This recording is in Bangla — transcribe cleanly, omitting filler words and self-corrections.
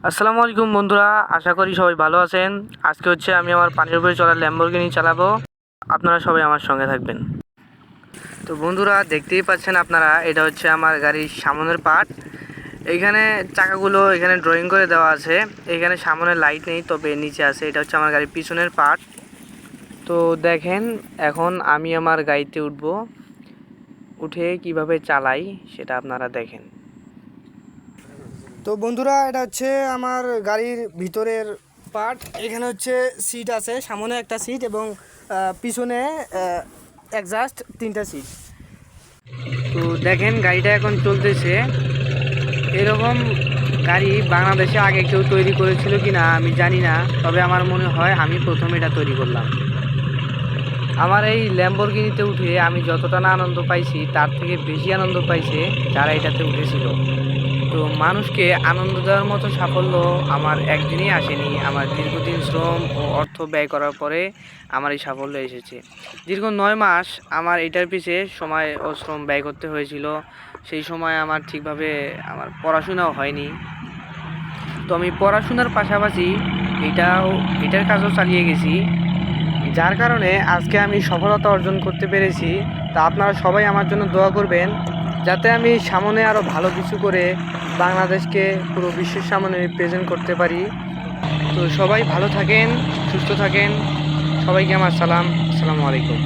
আসসালামু আলাইকুম বন্ধুরা, আশা করি সবাই ভালো আছেন। আজকে আমি আমার পানির উপরে চলা ল্যাম্বরগিনি চালাবো। আপনারা সবাই আমার সঙ্গে থাকবেন। তো বন্ধুরা, দেখতেই পাচ্ছেন আপনারা, এটা আমার গাড়ির সামনের পার্ট। এইখানে চাকাগুলো এখানে ড্রয়িং করে দেওয়া আছে। এখানে সামনে লাইট নেই, তবে নিচে আছে। এটা আমার গাড়ির পিছনের পার্ট। তো দেখেন, এখন আমি আমার গাড়িতে উঠে কিভাবে চালাই সেটা আপনারা দেখেন। তো বন্ধুরা, এটা আমার গাড়ির ভিতরের পার্ট। এখানে সিট আছে, সামনে একটা সিট এবং পিছনে এক্সস্ট 3টা সিট। তো দেখেন, গাড়িটা এখন চলতেছে। এরকম গাড়ি বাংলাদেশে আগে কেউ তৈরি করেছিল কি না আমি জানি না, তবে আমার মনে হয় আমি প্রথম এটা তৈরি করলাম। আমার এই ল্যাম্বরগিনিতে উঠে আমি যতটা না আনন্দ পাইছি, তার থেকে বেশি আনন্দ পাইছে যারা এটাতে উঠেছিল। তো মানুষকে আনন্দ দেওয়ার মতো সাফল্য আমার একদিনই আসেনি। আমার দীর্ঘদিন শ্রম ও অর্থ ব্যয় করার পরে আমার এই সাফল্য এসেছে। দীর্ঘ 9 মাস আমার এটার পিছে সময় ও শ্রম ব্যয় করতে হয়েছিল। সেই সময় আমার ঠিকভাবে পড়াশোনাও হয়নি। তো আমি পড়াশোনার পাশাপাশি এটার কাজও চালিয়ে গেছি, যার কারণে আজকে আমি সফলতা অর্জন করতে পেরেছি। তা আপনারা সবাই আমার জন্য দোয়া করবেন, যাতে আমি সামনে আরও ভালো কিছু করে বাংলাদেশকে পুরো বিশ্বের সামনে প্রেজেন্ট করতে পারি। তো সবাই ভালো থাকেন, সুস্থ থাকেন। সবাইকে আমার সালাম। আসসালামু আলাইকুম।